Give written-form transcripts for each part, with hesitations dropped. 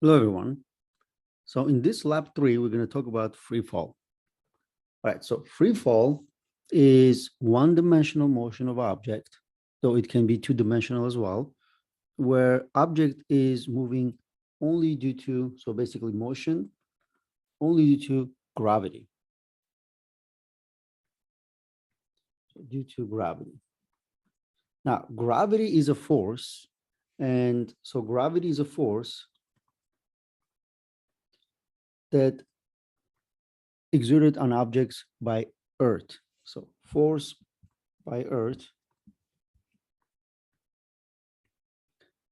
Hello, everyone. So in this lab 3, we're going to talk about free fall. All right, so free fall is one-dimensional motion of object, though it can be two-dimensional as well, where object is moving only due to, so basically motion, only due to gravity. So due to gravity. Now, gravity is a force, and so gravity is a force that exerted on objects by Earth. So force by Earth.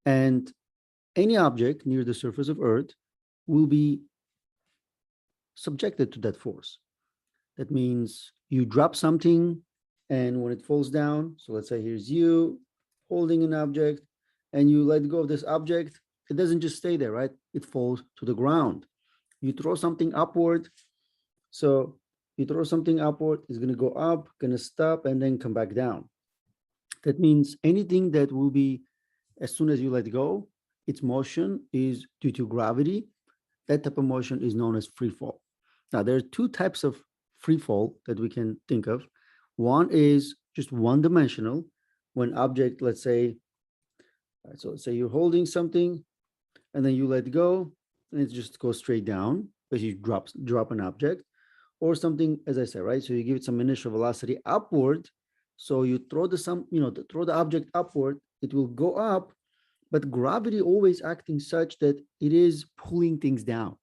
And any object near the surface of Earth will be subjected to that force. That means you drop something, and when it falls down, so let's say here's you holding an object, and you let go of this object, it doesn't just stay there, right? It falls to the ground. You throw something upward, so you throw something upward, it's going to go up, going to stop, and then come back down. That means anything that will be, as soon as you let go, its motion is due to gravity. That type of motion is known as free fall. Now, there are two types of free fall that we can think of. One is just one-dimensional, when object, let's say, so let's say you're holding something, and then you let go, and it just goes straight down, because you drop an object, or something, as I said, right? So you give it some initial velocity upward, so you throw throw the object upward, it will go up, but gravity always acting such that it is pulling things down.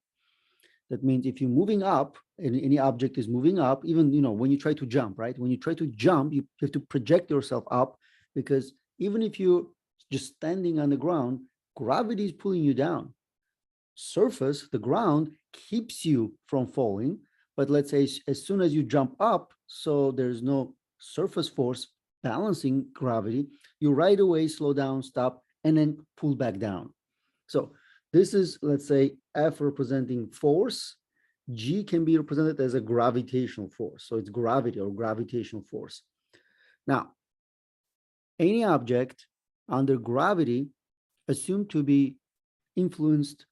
That means if you're moving up and any object is moving up, even when you try to jump, right? When you try to jump, you have to project yourself up, because even if you're just standing on the ground, gravity is pulling you down. Surface, the ground, keeps you from falling. But let's say as soon as you jump up, so there's no surface force balancing gravity, you right away slow down, stop, and then pull back down. So this is, let's say, F representing force. G can be represented as a gravitational force. So it's gravity or gravitational force. Now, any object under gravity assumed to be influenced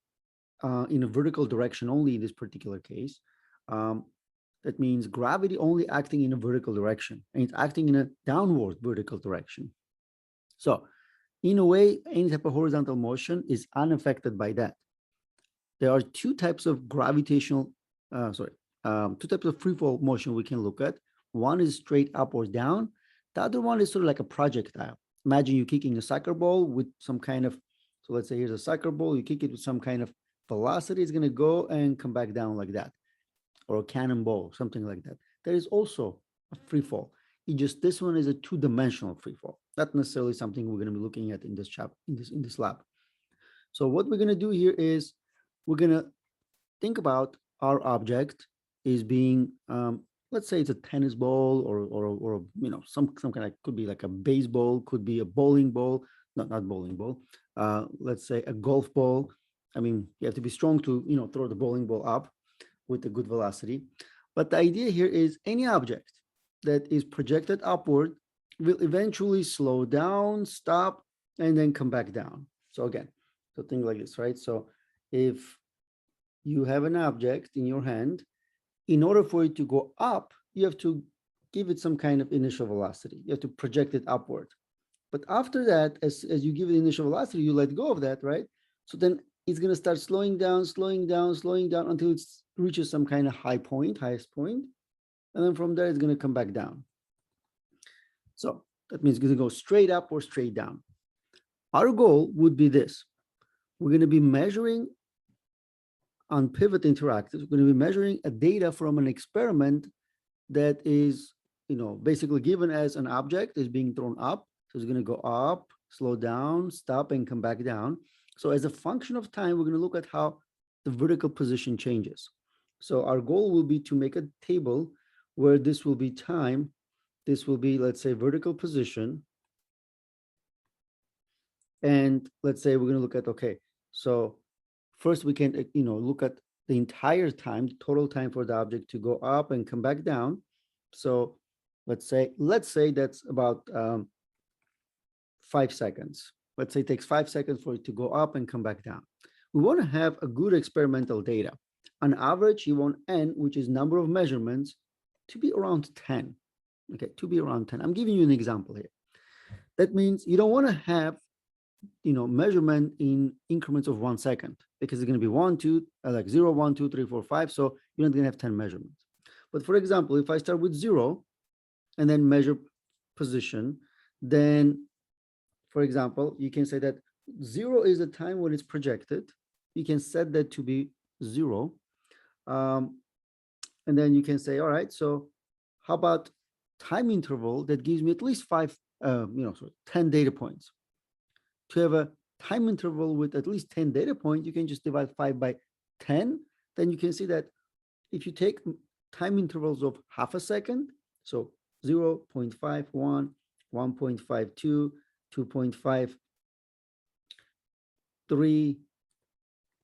in a vertical direction only in this particular case. That means gravity only acting in a vertical direction, and it's acting in a downward vertical direction. So in a way, any type of horizontal motion is unaffected by that. There are two types of two types of free fall motion we can look at. One is straight up or down. The other one is sort of like a projectile. Imagine you kicking a soccer ball with some kind of, so let's say here's a soccer ball, you kick it with some kind of velocity, it's going to go and come back down like that, or a cannonball, something like that. There is also a free fall. This one is a two-dimensional free fall, not necessarily something we're going to be looking at in this chapter, in this lab. So what we're going to do here is we're going to think about our object is being, let's say it's a tennis ball, or some kind of, could be like a baseball, could be a bowling ball, not bowling ball. Let's say a golf ball. I mean, you have to be strong to throw the bowling ball up with a good velocity. But the idea here is any object that is projected upward will eventually slow down, stop, and then come back down. So again, so think like this, right? So if you have an object in your hand, in order for it to go up, you have to give it some kind of initial velocity. You have to project it upward. But after that, as you give it initial velocity, you let go of that, right? So then it's going to start slowing down until it reaches some kind of highest point. And then from there, it's going to come back down. So that means it's going to go straight up or straight down. Our goal would be this. We're going to be measuring on Pivot Interactive, we're going to be measuring a data from an experiment that is, basically given as an object is being thrown up. So it's going to go up, slow down, stop, and come back down. So as a function of time, we're going to look at how the vertical position changes. So our goal will be to make a table where this will be time. This will be, let's say, vertical position. And let's say we're going to look at, okay, so first we can, look at the entire time, total time for the object to go up and come back down. So let's say that's about 5 seconds. Let's say it takes 5 seconds for it to go up and come back down. we want to have a good experimental data. On average, you want n, which is number of measurements, to be around 10. Okay, to be around 10. I'm giving you an example here. That means you don't want to have, measurement in increments of 1 second, because it's going to be 1, 2, like 0, 1, 2, 3, 4, 5. So you're not going to have 10 measurements. But for example, if I start with 0 and then measure position, then, for example, you can say that 0 is the time when it's projected. You can set that to be 0. And then you can say, all right, so how about time interval that gives me at least 10 data points? To have a time interval with at least 10 data points, you can just divide 5 by 10. Then you can see that if you take time intervals of half a second, so 0 0.51, 1.52, 2.5, 3,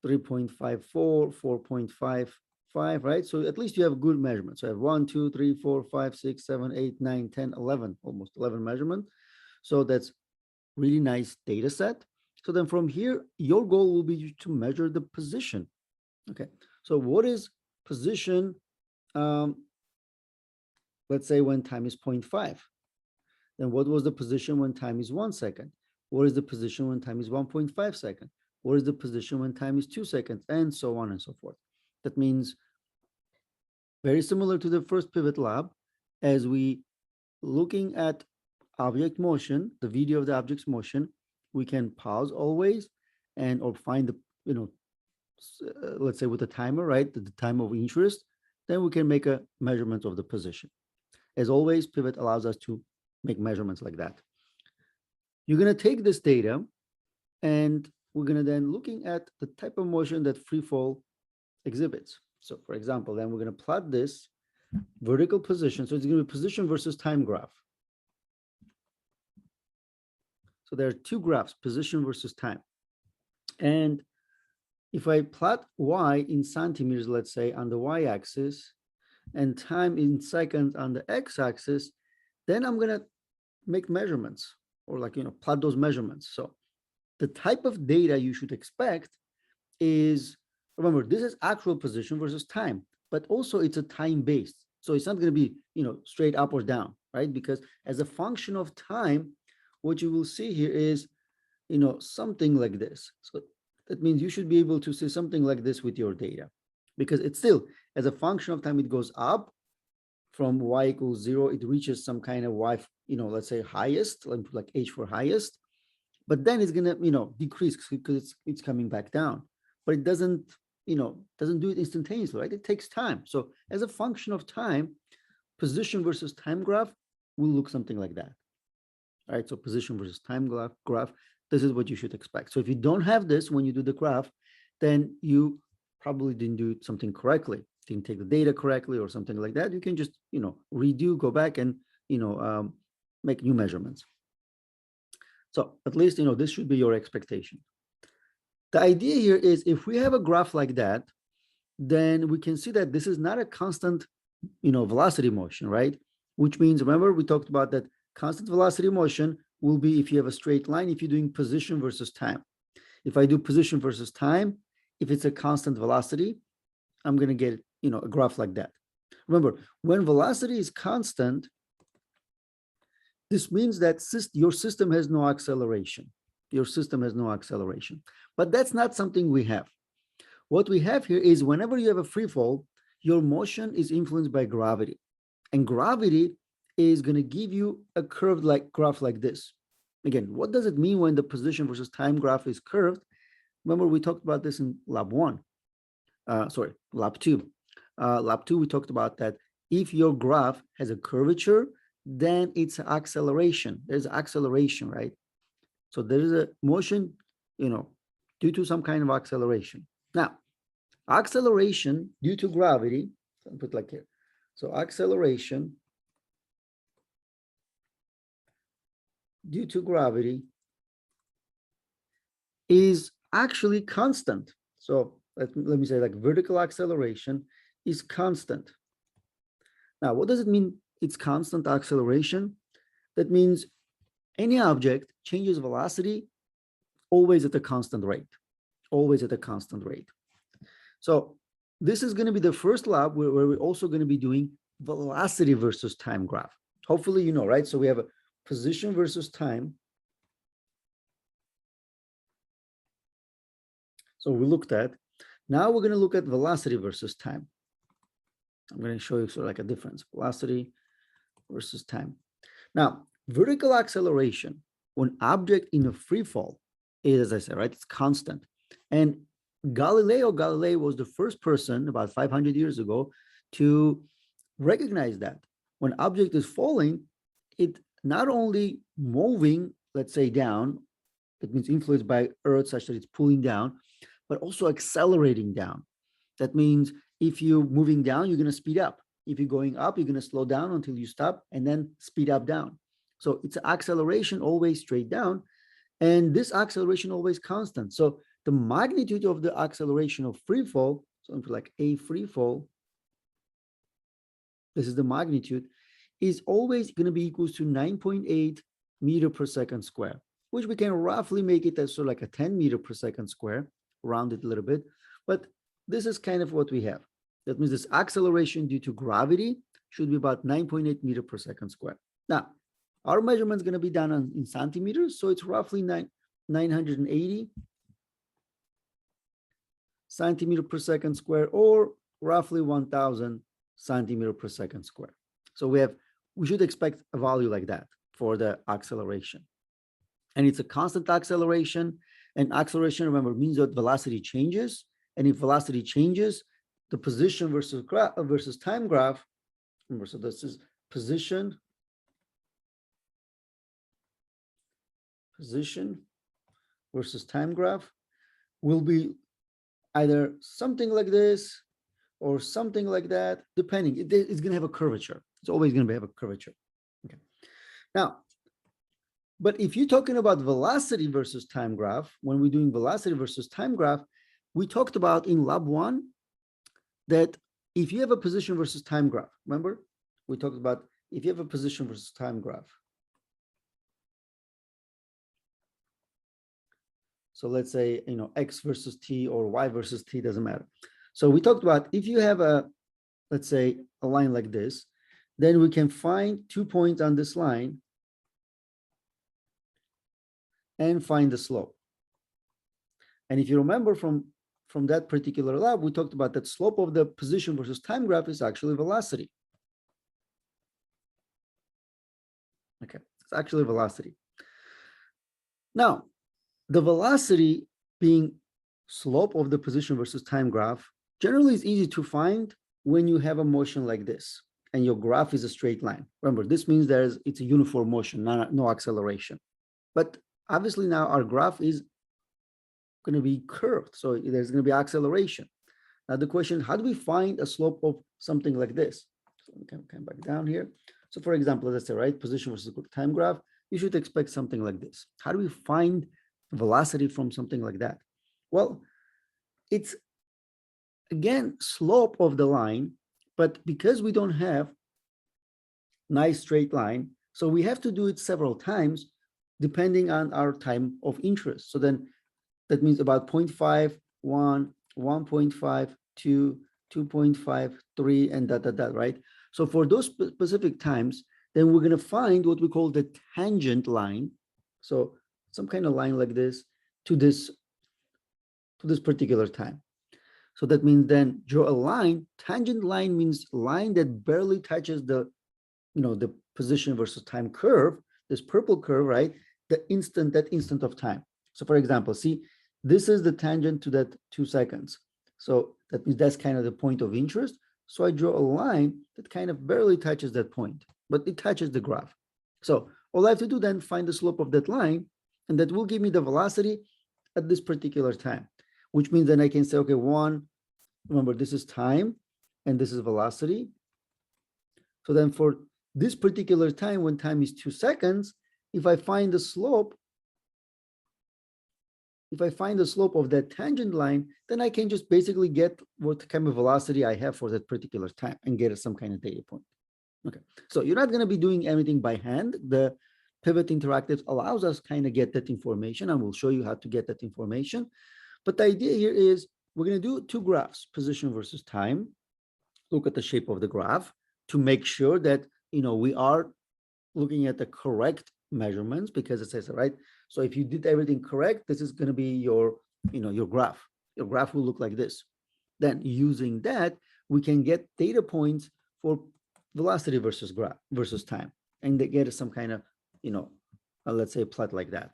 3.54, 4.55, right? So at least you have good measurements. So I have 1, 2, 3, 4, 5, 6, 7, 8, 9, 10, 11, almost 11 measurements. So that's really nice data set. So then from here, your goal will be to measure the position. Okay, so what is position? Let's say when time is 0.5. Then what was the position when time is 1 second? What is the position when time is 1.5 seconds? What is the position when time is 2 seconds? And so on and so forth. That means very similar to the first pivot lab, as we looking at object motion, the video of the object's motion, we can pause always and or find the, let's say with a timer, right? The time of interest, then we can make a measurement of the position. As always, pivot allows us to make measurements like that. You're going to take this data and we're going to then looking at the type of motion that free fall exhibits. So for example, then we're going to plot this vertical position. So it's going to be position versus time graph. So there are two graphs, position versus time. And if I plot y in centimeters, let's say on the y-axis, and time in seconds on the x-axis, then I'm going to make measurements or plot those measurements. So the type of data you should expect is, remember, this is actual position versus time, but also it's a time based. So it's not going to be, straight up or down, right? Because as a function of time, what you will see here is, something like this. So that means you should be able to see something like this with your data, because it's still, as a function of time, it goes up from y equals 0. It reaches some kind of y, let's say highest, like h for highest, but then it's gonna, decrease because it's coming back down. But it doesn't do it instantaneously, right? It takes time. So as a function of time, position versus time graph will look something like that. All right, so position versus time graph, this is what you should expect. So if you don't have this when you do the graph, then you probably didn't do something correctly, didn't take the data correctly or something like that. You can just, redo, go back and, make new measurements. So at least, this should be your expectation. The idea here is if we have a graph like that, then we can see that this is not a constant, velocity motion, right? Which means, remember, we talked about that constant velocity motion will be if you have a straight line, if you're doing position versus time. If I do position versus time, if it's a constant velocity, I'm going to get, a graph like that. Remember, when velocity is constant, this means that your system has no acceleration. Your system has no acceleration. But that's not something we have. What we have here is whenever you have a free fall, your motion is influenced by gravity. And gravity is going to give you a curved graph like this. Again, what does it mean when the position versus time graph is curved? Remember, we talked about this in lab 2. Lab 2, we talked about that if your graph has a curvature, then it's acceleration. There's acceleration, right? So there is a motion, due to some kind of acceleration. Now, acceleration due to gravity, I'll put like here. So acceleration due to gravity is actually constant. So let me say vertical acceleration is constant. Now, what does it mean? It's constant acceleration. That means any object changes velocity always at a constant rate. always at a constant rate. So this is going to be the first lab where we're also going to be doing velocity versus time graph. Hopefully, you know, right? So we have a position versus time. So we looked at. Now we're going to look at velocity versus time. I'm going to show you sort of like a difference, velocity versus time. Now, vertical acceleration, when object in a free fall is, as I said, right, it's constant. And Galileo Galilei was the first person about 500 years ago to recognize that when object is falling, it not only moving, let's say down, that means influenced by Earth such that it's pulling down, but also accelerating down. That means if you're moving down, you're going to speed up. If you're going up, you're going to slow down until you stop and then speed up down. So it's acceleration always straight down. And this acceleration always constant. So the magnitude of the acceleration of free fall, something like a free fall, this is the magnitude, is always going to be equals to 9.8 meter per second square, which we can roughly make it as sort of like a 10 meter per second square, round it a little bit. But this is kind of what we have. That means this acceleration due to gravity should be about 9.8 meter per second square. Now, our measurement is going to be done in centimeters, so it's roughly 980 centimeter per second square, or roughly 1,000 centimeter per second square. So we should expect a value like that for the acceleration. And it's a constant acceleration, and acceleration, remember, means that velocity changes. And if velocity changes, the position versus time graph, remember, so this is position versus time graph will be either something like this or something like that, depending. It's going to have a curvature. It's always going to have a curvature. Okay. Now, but if you're talking about velocity versus time graph, when we're doing velocity versus time graph, we talked about in lab 1 that if you have a position versus time graph, remember, we talked about if you have a position versus time graph. So let's say, you know, X versus T or Y versus T, doesn't matter. So we talked about if you have a, let's say, a line like this, then we can find 2 points on this line and find the slope. And if you remember from that particular lab, we talked about that slope of the position versus time graph is actually velocity. Okay, it's actually velocity. Now, the velocity being slope of the position versus time graph generally is easy to find when you have a motion like this and your graph is a straight line. Remember, this means it's a uniform motion, no acceleration. But obviously now our graph is going to be curved, so there's going to be acceleration. Now the question, how do we find a slope of something like this? So we can come back down here. So for example, let's say, right, position versus time graph, you should expect something like this. How do we find velocity from something like that? Well, it's again slope of the line, but because we don't have nice straight line, so we have to do it several times depending on our time of interest. So then that means about 0.5, 1, 1.5, 2, 2.5, 3, and that, right? So for those specific times, then we're going to find what we call the tangent line. So some kind of line like this to this particular time. So that means then draw a line. Tangent line means line that barely touches the, you know, the position versus time curve, this purple curve, right? That instant of time. So for example, see, this is the tangent to that 2 seconds. So that means that's kind of the point of interest. So I draw a line that kind of barely touches that point, but it touches the graph. So all I have to do then find the slope of that line, and that will give me the velocity at this particular time, which means then I can say, okay, remember this is time and this is velocity. So then for this particular time, when time is 2 seconds, if I find the slope of that tangent line, then I can just basically get what kind of velocity I have for that particular time and get some kind of data point. Okay, so you're not going to be doing anything by hand. The Pivot Interactive allows us kind of get that information, and we'll show you how to get that information. But the idea here is we're going to do two graphs, position versus time. Look at the shape of the graph to make sure that, we are looking at the correct measurements, because it says, right? So if you did everything correct, this is going to be your, your graph. Your graph will look like this. Then using that, we can get data points for velocity versus graph versus time, and they get some kind of, let's say plot like that.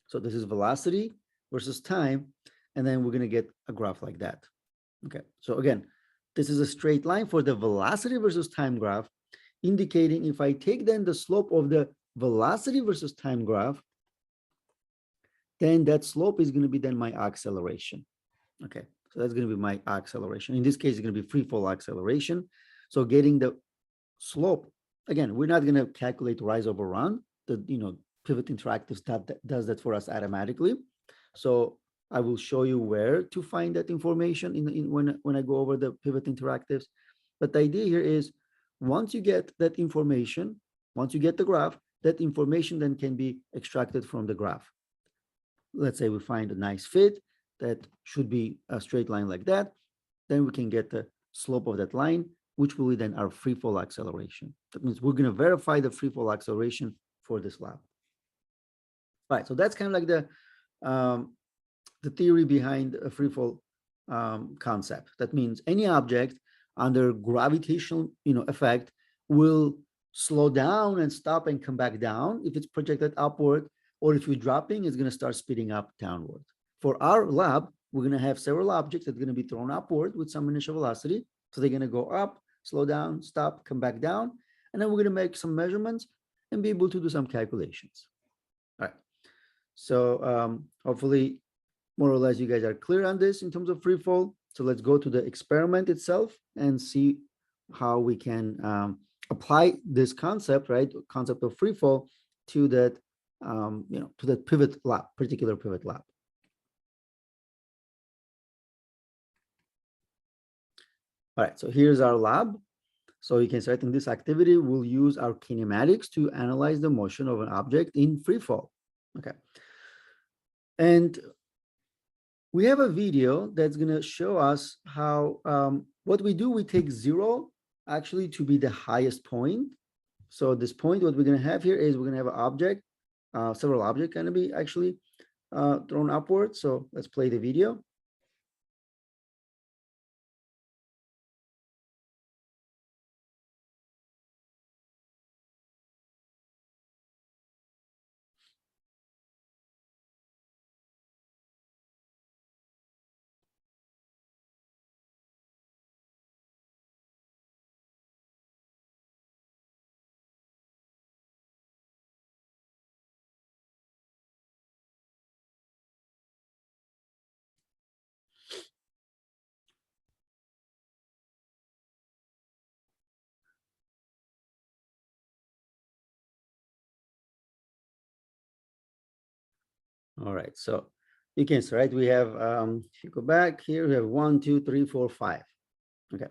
So this is velocity versus time, and then we're going to get a graph like that. Okay, so again, this is a straight line for the velocity versus time graph, indicating if I take then the slope of the velocity versus time graph, then that slope is going to be then my acceleration. Okay, so that's going to be my acceleration. In this case, it's going to be free fall acceleration. So getting the slope, again, we're not going to calculate rise over run. The Pivot Interactive does that for us automatically. So I will show you where to find that information when I go over the Pivot Interactives. But the idea here is, once you get that information, once you get the graph, that information then can be extracted from the graph. Let's say we find a nice fit that should be a straight line like that, then we can get the slope of that line, which will be then our free fall acceleration. That means we're going to verify the free fall acceleration for this lab. All right, so that's kind of like the theory behind a free fall concept. That means any object under gravitational effect will slow down and stop and come back down if it's projected upward, or if you're dropping, it's going to start speeding up downward. For our lab, we're going to have several objects that are going to be thrown upward with some initial velocity. So they're going to go up, slow down, stop, come back down, and then we're going to make some measurements and be able to do some calculations. All right. So hopefully, more or less, you guys are clear on this in terms of free fall. So let's go to the experiment itself and see how we can apply this concept, right? Concept of free fall to that, to that pivot lab, particular pivot lab. All right, so here's our lab. So you can say, in this activity, we'll use our kinematics to analyze the motion of an object in free fall. Okay. And we have a video that's going to show us how what we do. We take 0 actually to be the highest point. So this point, what we're going to have here is we're going to have an object, several objects going to be actually thrown upward. So let's play the video. All right, so you can see, right? We have, if you go back here, we have 1, 2, 3, 4, 5. Okay,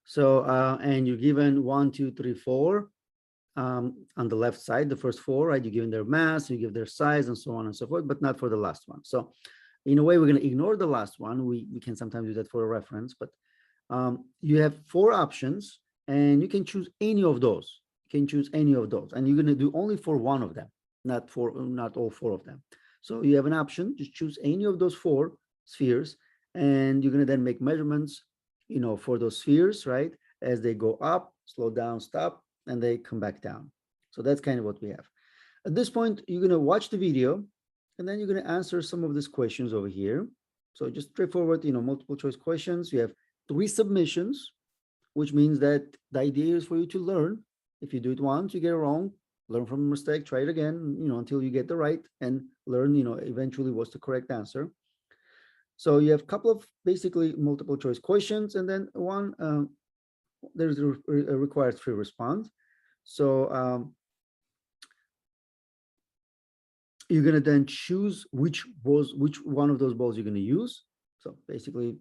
so and you're given 1, 2, 3, 4 on the left side, the first 4, right? You're given their mass, you give their size, and so on and so forth, but not for the last one. So in a way, we're going to ignore the last one. We can sometimes do that for a reference, but you have 4 options, and you can choose any of those. You can choose any of those, and you're going to do only for one of them, not all 4 of them. So you have an option, just choose any of those 4 spheres, and you're going to then make measurements, for those spheres, right? As they go up, slow down, stop, and they come back down. So that's kind of what we have. At this point, you're going to watch the video, and then you're going to answer some of these questions over here. So just straightforward, multiple choice questions. You have 3 submissions, which means that the idea is for you to learn. If you do it once, you get it wrong, learn from a mistake, try it again, until you get the right, and learn, eventually what's the correct answer. So you have a couple of basically multiple choice questions, and then one, there's a required free response. So you're going to then choose which one of those balls you're going to use. So basically,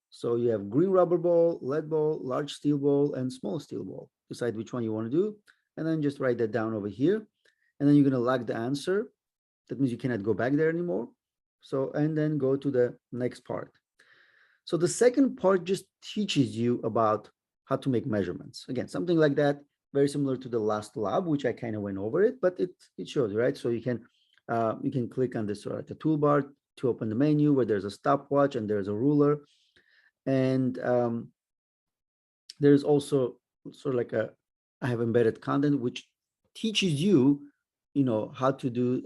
so you have green rubber ball, lead ball, large steel ball, and small steel ball. Decide which one you want to do, and then just write that down over here. And then you're going to log the answer. That means you cannot go back there anymore. So, and then go to the next part. So the second part just teaches you about how to make measurements. Again, something like that, very similar to the last lab, which I kind of went over it, but it shows you, right? So you can click on this the toolbar to open the menu where there's a stopwatch and there's a ruler. And there's also sort of like I have embedded content, which teaches you, how to do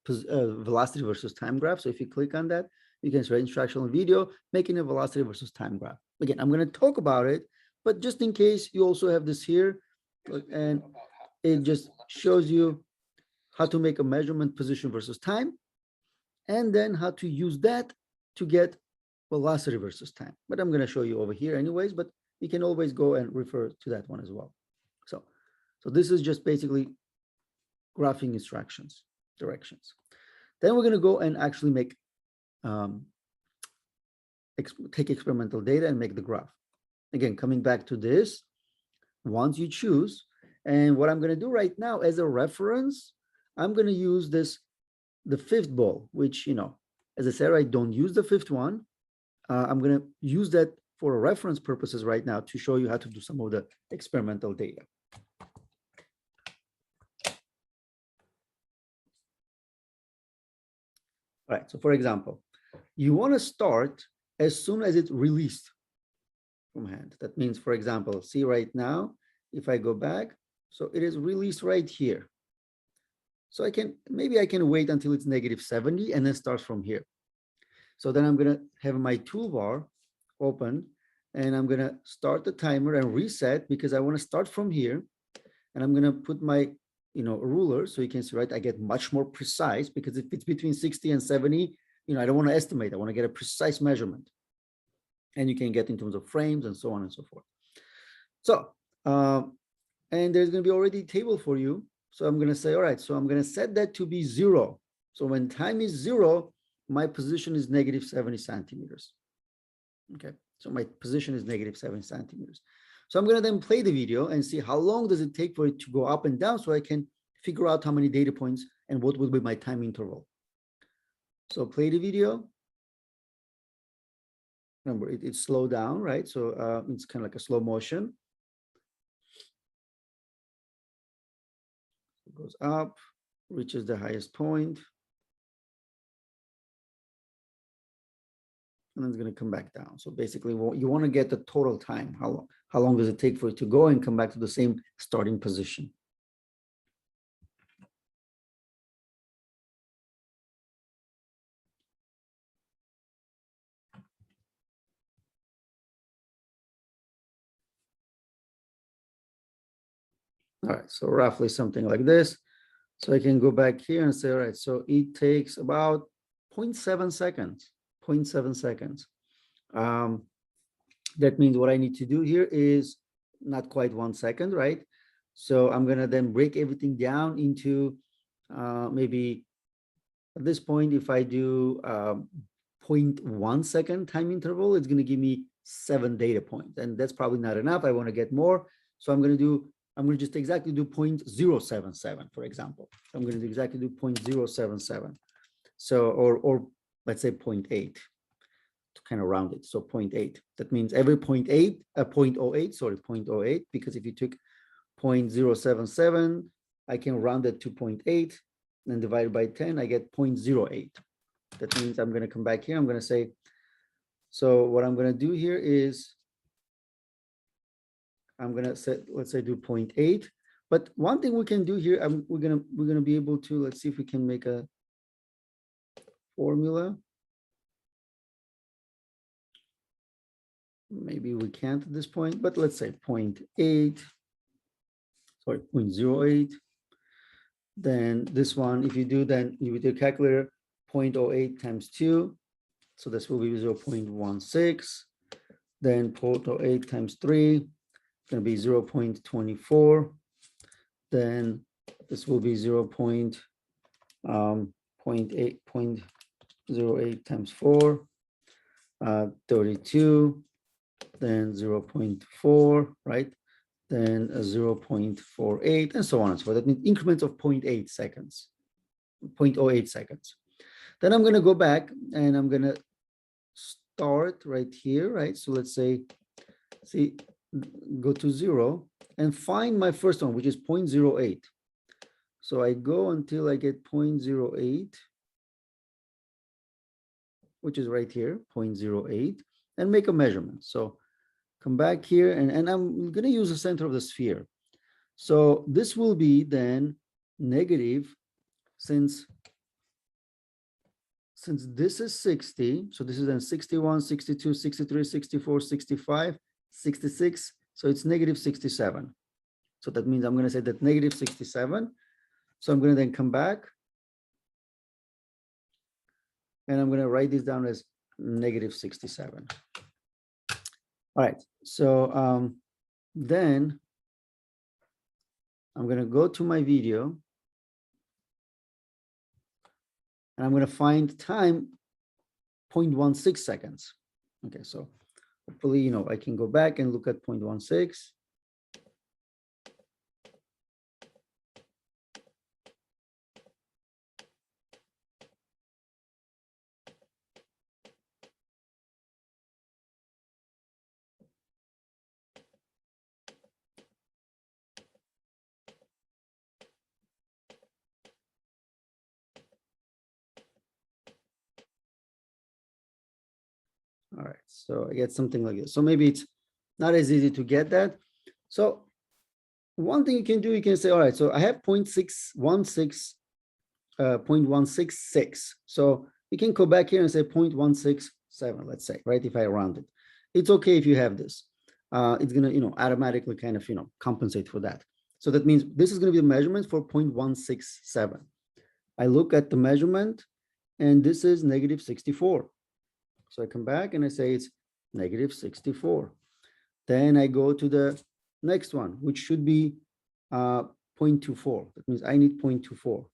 velocity versus time graph. So if you click on that, you can start instructional video, making a velocity versus time graph. Again, I'm going to talk about it, but just in case, you also have this here, and it just shows you how to make a measurement position versus time, and then how to use that to get velocity versus time. But I'm going to show you over here anyways, but you can always go and refer to that one as well. So this is just basically graphing instructions, directions. Then we're going to go and actually make take experimental data and make the graph. Again, coming back to this, once you choose, and what I'm going to do right now as a reference, I'm going to use the fifth ball, which, as I said, I don't use the fifth one. I'm going to use that for reference purposes right now to show you how to do some of the experimental data. All right, so for example, you want to start as soon as it's released from hand. That means, for example, see right now, if I go back, so it is released right here. So maybe I can wait until it's -70 and then start from here. So then I'm going to have my toolbar open and I'm going to start the timer and reset because I want to start from here. And I'm going to put my, ruler. So you can see, right, I get much more precise because if it's between 60 and 70, I don't want to estimate. I want to get a precise measurement. And you can get in terms of frames and so on and so forth. So, and there's going to be already a table for you. So I'm going to say, all right, so I'm going to set that to be 0. So when time is 0, my position is -70 centimeters. Okay, so my position is -70 centimeters. So I'm going to then play the video and see how long does it take for it to go up and down so I can figure out how many data points and what will be my time interval. So play the video. Remember, it's slowed down, right? So it's kind of like a slow motion. It goes up, reaches the highest point, and then it's going to come back down. So basically, you want to get the total time. How long does it take for it to go and come back to the same starting position? All right, so roughly something like this. So I can go back here and say, all right, so it takes about 0.7 seconds, 0.7 seconds. That means what I need to do here is not quite 1 second, right? So I'm gonna then break everything down into maybe at this point, if I do 0.1 second time interval, it's gonna give me 7 data points. And that's probably not enough. I wanna get more. So I'm gonna just exactly do 0.077, for example. I'm gonna exactly do 0.077. So, or let's say 0.8 to kind of round it. So 0.8, that means every 0.08, sorry, 0.08, because if you took 0.077, I can round it to 0.8 and divide by 10, I get 0.08. That means I'm gonna come back here, I'm gonna say, so what I'm gonna do here is, I'm gonna set, let's say do 0.8. But one thing we can do here, we're gonna be able to, let's see if we can make a formula. Maybe we can't at this point, but let's say 0.8, sorry, 0.08. Then this one, if you do, then you with your calculator, 0.08 times 2. So this will be 0.16. Then 0.08 times 3. Going to be 0.24. Then this will be 0.08 times 4, 32. Then 0.4, right? Then 0.48, and so on and so forth. That means increments of 0.8 seconds, 0.08 seconds. Then I'm going to go back and I'm going to start right here, right? So let's say, see, go to 0 and find my first one, which is 0.08. So I go until I get 0.08, which is right here, 0.08, and make a measurement. So come back here, and I'm going to use the center of the sphere. So this will be then negative, since this is 60, so this is then 61, 62, 63, 64, 65, 66, so it's negative 67. So that means I'm going to say that negative 67. So I'm going to then come back, and I'm going to write this down as negative 67. All right, so then I'm going to go to my video, and I'm going to find time 0.16 seconds. Okay, so hopefully, I can go back and look at 0.16. All right, so I get something like this. So maybe it's not as easy to get that. So one thing you can do, you can say, all right, so I have 0.166. So you can go back here and say 0.167, let's say, right? If I round it, it's okay if you have this. It's gonna, automatically kind of, compensate for that. So that means this is gonna be the measurement for 0.167. I look at the measurement, and this is negative 64. So I come back and I say it's negative 64. Then I go to the next one, which should be 0.24. That means I need 0.24.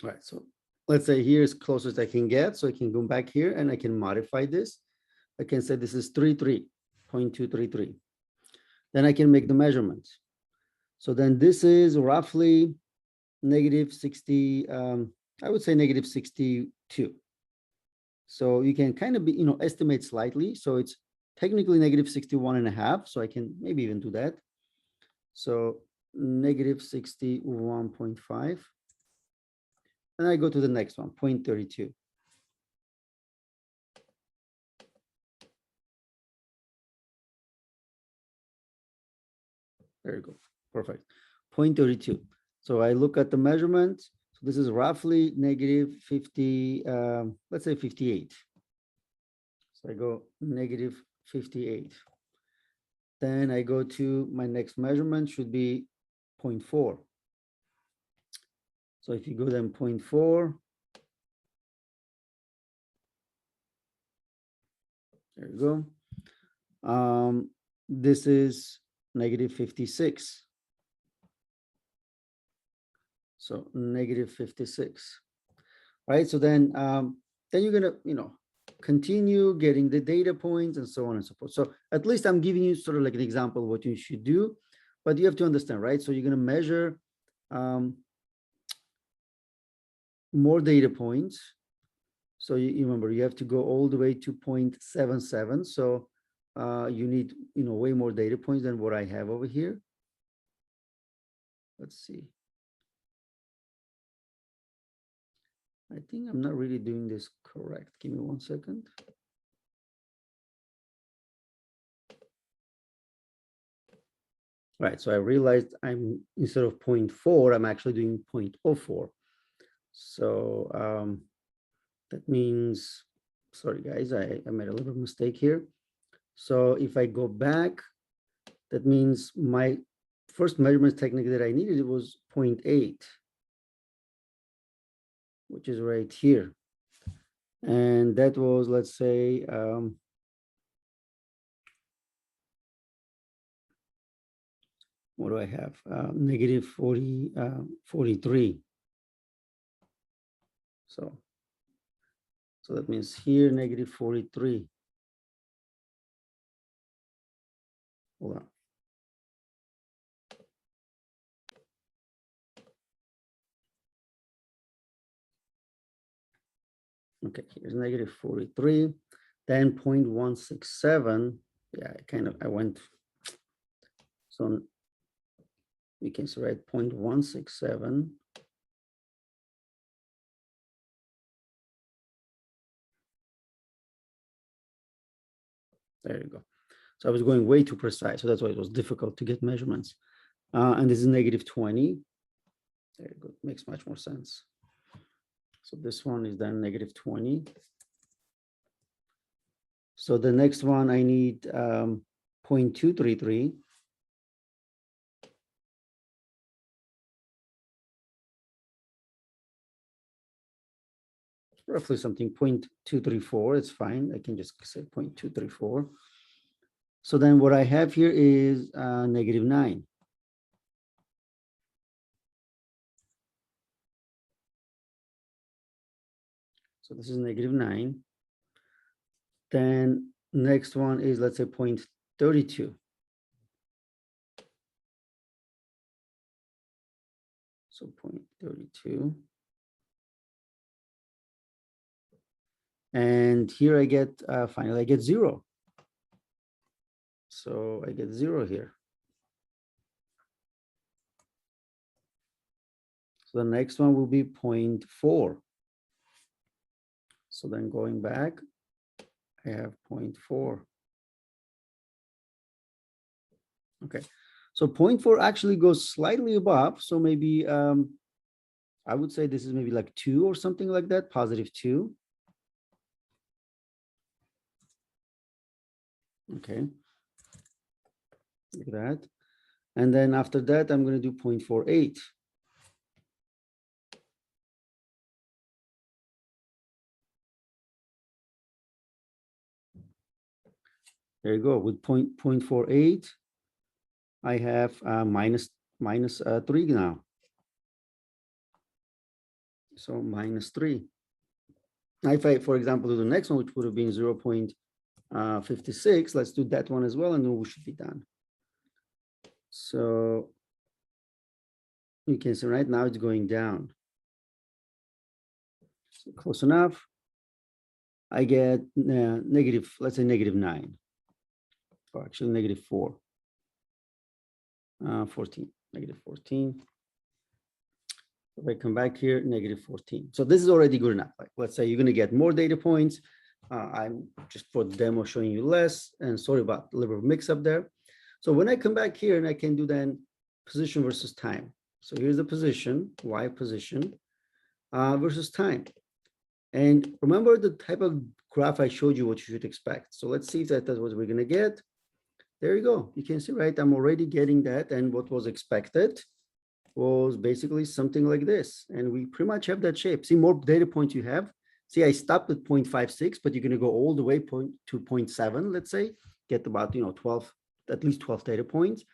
All right, so let's say here is closest I can get. So I can go back here and I can modify this. I can say this is 0.233. Then I can make the measurements. So then this is roughly negative 60, I would say negative 62. So you can kind of be, estimate slightly. So it's technically negative 61.5. So I can maybe even do that. So negative 61.5. And I go to the next one, 0.32. There you go. Perfect. 0.32. So I look at the measurement. So this is roughly negative 50, let's say 58. So I go negative 58. Then I go to my next measurement, should be 0.4. So if you go then 0.4, there you go. This is negative 56. So negative 56, right? So then you're gonna, continue getting the data points and so on and so forth. So at least I'm giving you sort of like an example of what you should do, but you have to understand, right? So you're gonna measure more data points. So you remember, you have to go all the way to 0.77. So you need, way more data points than what I have over here. Let's see. I think I'm not really doing this correct. Give me 1 second. Right, so I realized I'm, instead of 0.4, I'm actually doing 0.04. So that means, sorry guys, I made a little mistake here. So if I go back, that means my first measurement technique that I needed, it was 0.8, which is right here. And that was, let's say, what do I have? Negative 43. So that means here, negative 43. Hold on. Okay, here's negative 43, then 0.167. Yeah, I went. So we can write 0.167. There you go. So I was going way too precise. So that's why it was difficult to get measurements. And this is negative 20. There you go. Makes much more sense. So this one is then negative 20. So the next one I need 0.233. Roughly something 0.234. It's fine. I can just say 0.234. So then what I have here is negative 9. So this is negative 9. Then next one is, let's say, 0.32. So 0.32. And here I get, finally, I get 0. So I get 0 here. So the next one will be 0.4. So then going back, I have 0.4. Okay, so 0.4 actually goes slightly above. So maybe I would say this is maybe like 2 or something like that, positive 2. Okay, like that. And then after that, I'm going to do 0.48. There you go. With 0.48, I have minus 3 now. So minus 3. Now, if I, for example, do the next one, which would have been 0.56, let's do that one as well, and then we should be done. So you can see right now it's going down. So close enough. I get negative, let's say negative 9. Or actually negative 4. 14, negative 14. If I come back here, negative 14. So this is already good enough. Like, let's say you're going to get more data points. I'm just for the demo showing you less, and sorry about the little mix up there. So when I come back here and I can do then position versus time. So here's the position, Y position versus time. And remember the type of graph I showed you what you should expect. So let's see if that's what we're going to get. There you go. You can see, right? I'm already getting that. And what was expected was basically something like this. And we pretty much have that shape. See, more data points you have. See, I stopped at 0.56, but you're going to go all the way to 0.7, let's say, get about, 12, at least 12 data points.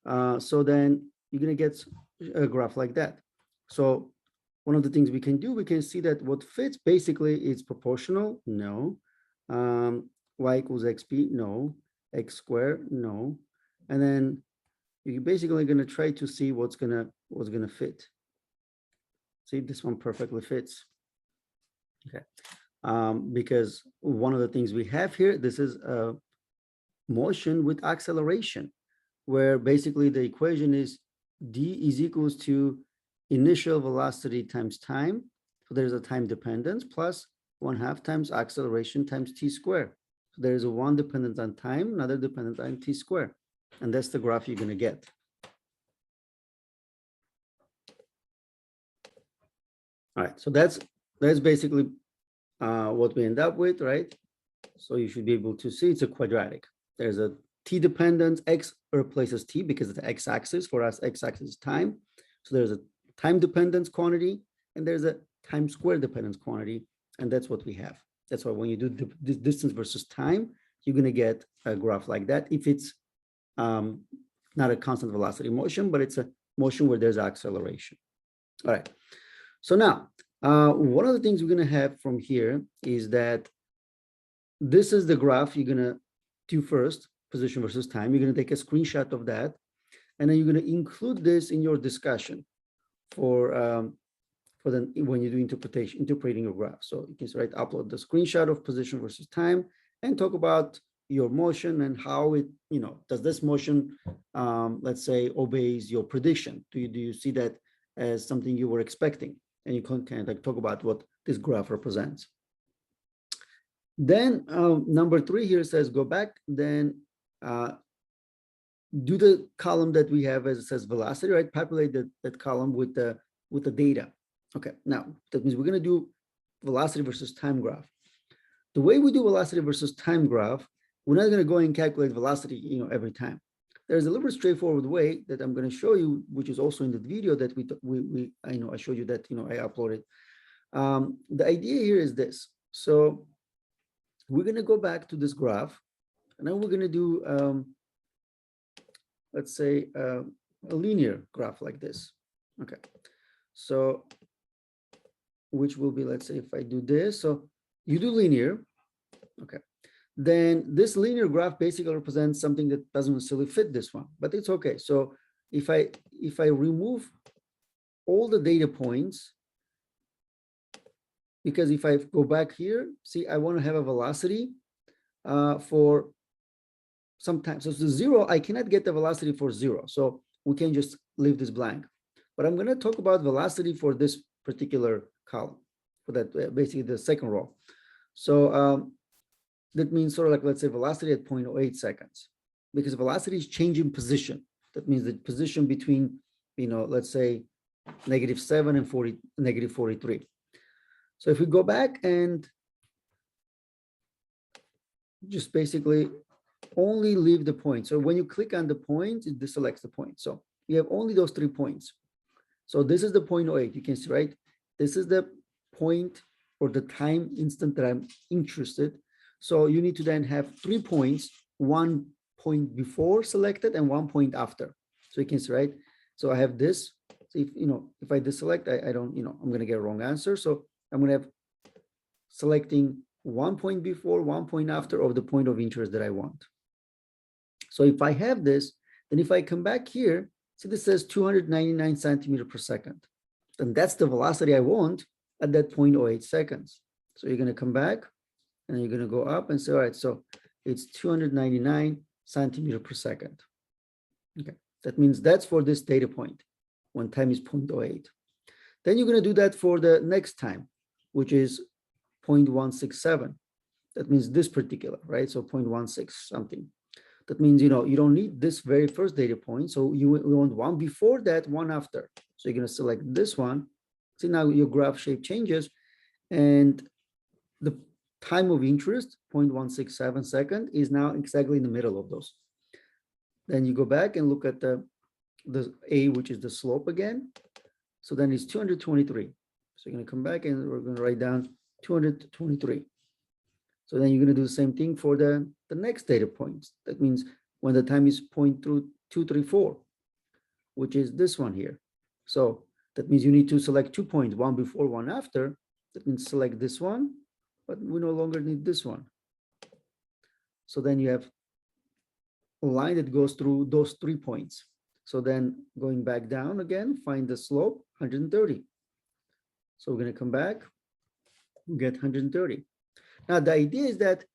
So then you're going to get a graph like that. So one of the things we can do, we can see that what fits basically is proportional. No. Y equals XP. No. X squared. No. And then you're basically going to try to see what's gonna fit. See if this one perfectly fits. Okay, because one of the things we have here, this is a motion with acceleration, where basically the equation is d is equals to initial velocity times time. So there's a time dependence plus 1/2 times acceleration times t squared. So there is a one dependent on time, another dependent on t squared. And that's the graph you're going to get. All right, so that's basically what we end up with, right? So you should be able to see it's a quadratic. There's a t dependence, x replaces t because it's the x-axis. For us, x-axis is time. So there's a time dependence quantity, and there's a time square dependence quantity, and that's what we have. That's why when you do this distance versus time, you're going to get a graph like that if it's not a constant velocity motion, but it's a motion where there's acceleration. All right. So now, one of the things we're going to have from here is that this is the graph you're going to do first, position versus time. You're going to take a screenshot of that, and then you're going to include this in your discussion for the when you do interpreting your graph. So you can upload the screenshot of position versus time and talk about your motion and how it, does this motion, let's say, obeys your prediction? Do you see that as something you were expecting? And you can kind of talk about what this graph represents. Then number 3 here says go back, then do the column that we have as it says velocity, right? Populate that column with the data. Okay, now that means we're going to do velocity versus time graph. The way we do velocity versus time graph, we're not going to go and calculate velocity, every time. There's a little bit straightforward way that I'm going to show you, which is also in the video that I showed you that, I uploaded. The idea here is this. So we're going to go back to this graph, and then we're going to do, let's say, a linear graph like this. Okay, so which will be, let's say, if I do this, so you do linear, okay, then this linear graph basically represents something that doesn't necessarily fit this one, but it's okay. So if I remove all the data points, because if I go back here, see, I want to have a velocity for some time. So it's 0, I cannot get the velocity for 0. So we can just leave this blank. But I'm going to talk about velocity for this particular column, for that basically the second row. So that means sort of like, let's say, velocity at 0.08 seconds, because velocity is changing position. That means the position between, let's say, -7 and -43. So if we go back and just basically only leave the point. So when you click on the point, it deselects the point. So you have only those 3 points. So this is the 0.08, you can see, right? This is the point or the time instant that I'm interested. So you need to then have 3 points, 1 point before selected and 1 point after. So you can see, right? So I have this. So if I deselect, I don't, I'm going to get a wrong answer. So I'm going to have selecting 1 point before, 1 point after of the point of interest that I want. So if I have this, then if I come back here, see this says 299 centimeter per second. Then that's the velocity I want at that 0.08 seconds. So you're going to come back and you're going to go up and say, all right, so it's 299 centimeter per second. Okay, that means that's for this data point when time is 0.08. Then you're going to do that for the next time, which is 0.167. That means this particular, right? So 0.16 something. That means, you don't need this very first data point. So you want one before that, one after. So you're going to select this one. See, now your graph shape changes, and the time of interest, 0.167 second, is now exactly in the middle of those. Then you go back and look at the A, which is the slope again. So then it's 223. So you're going to come back and we're going to write down 223. So then you're going to do the same thing for the next data points. That means when the time is 0.234, which is this one here. So that means you need to select 2 points, one before, one after. That means select this one, but we no longer need this one. So then you have a line that goes through those 3 points. So then going back down again, find the slope, 130. So we're going to come back, get 130. Now the idea is that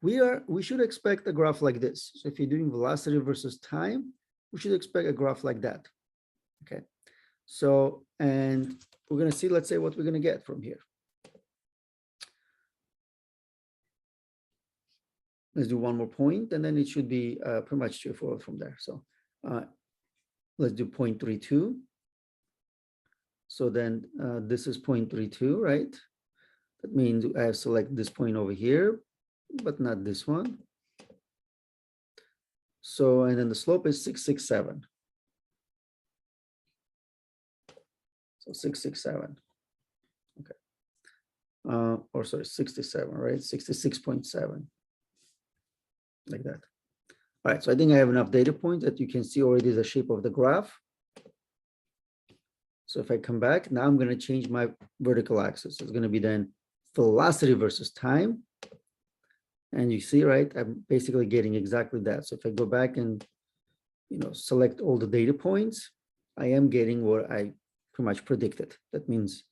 we should expect a graph like this. So if you're doing velocity versus time, we should expect a graph like that. Okay. So, and we're going to see, let's say, what we're going to get from here. Let's do one more point, and then it should be pretty much straightforward from there. So let's do 0.32. So then this is 0.32, right? That means I have select this point over here, but not this one. So, and then the slope is 667. So 667. Okay. or sorry, 67, right? 66.7, like that. All right, so I think I have enough data points that you can see already the shape of the graph. So if I come back, now I'm going to change my vertical axis. It's going to be then velocity versus time. And you see, right, I'm basically getting exactly that. So if I go back and, select all the data points, I am getting what I pretty much predicted. That means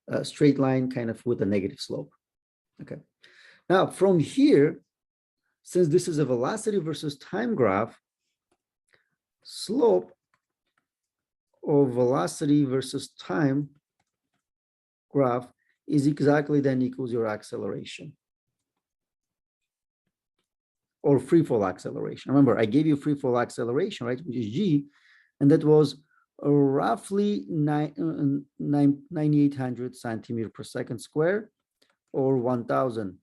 a straight line kind of with a negative slope. Okay. Now from here, since this is a velocity versus time graph, slope of velocity versus time graph is exactly then equals your acceleration or free fall acceleration. Remember, I gave you free fall acceleration, right, which is g, and that was roughly 9,800 centimeter per second square or 1,000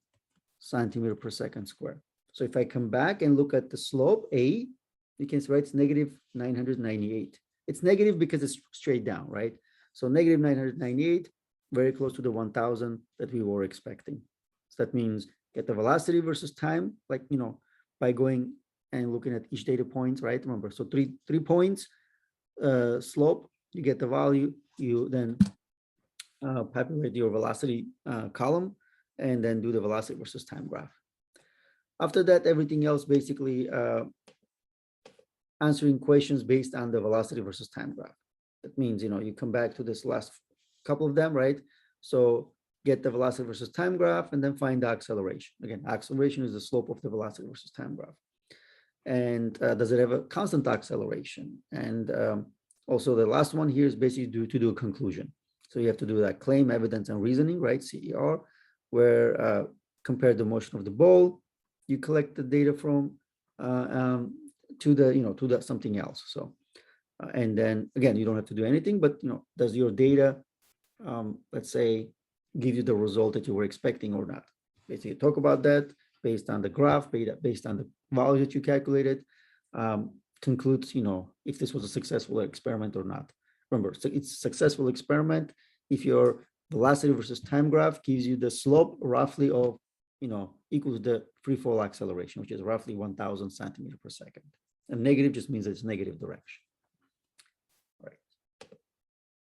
centimeter per second square. So if I come back and look at the slope A, you can see, right, it's negative 998. It's negative because it's straight down, right? So negative 998, very close to the 1,000 that we were expecting. So that means get the velocity versus time, like, by going and looking at each data point, right? Remember, so three points, slope, you get the value, you then populate your velocity column, and then do the velocity versus time graph. After that, everything else basically answering questions based on the velocity versus time graph. That means, you come back to this last couple of them, right? So get the velocity versus time graph and then find the acceleration. Again, acceleration is the slope of the velocity versus time graph. And does it have a constant acceleration? And also the last one here is basically to do a conclusion. So you have to do that claim, evidence, and reasoning, right? CER, where compare the motion of the ball, you collect the data from to the something else. So and then again, you don't have to do anything, but does your data let's say give you the result that you were expecting or not? Basically talk about that based on the graph, based on the value that you calculated, concludes if this was a successful experiment or not. Remember, so it's a successful experiment if your velocity versus time graph gives you the slope roughly of equals the free fall acceleration, which is roughly 1,000 centimeters per second. And negative just means it's negative direction.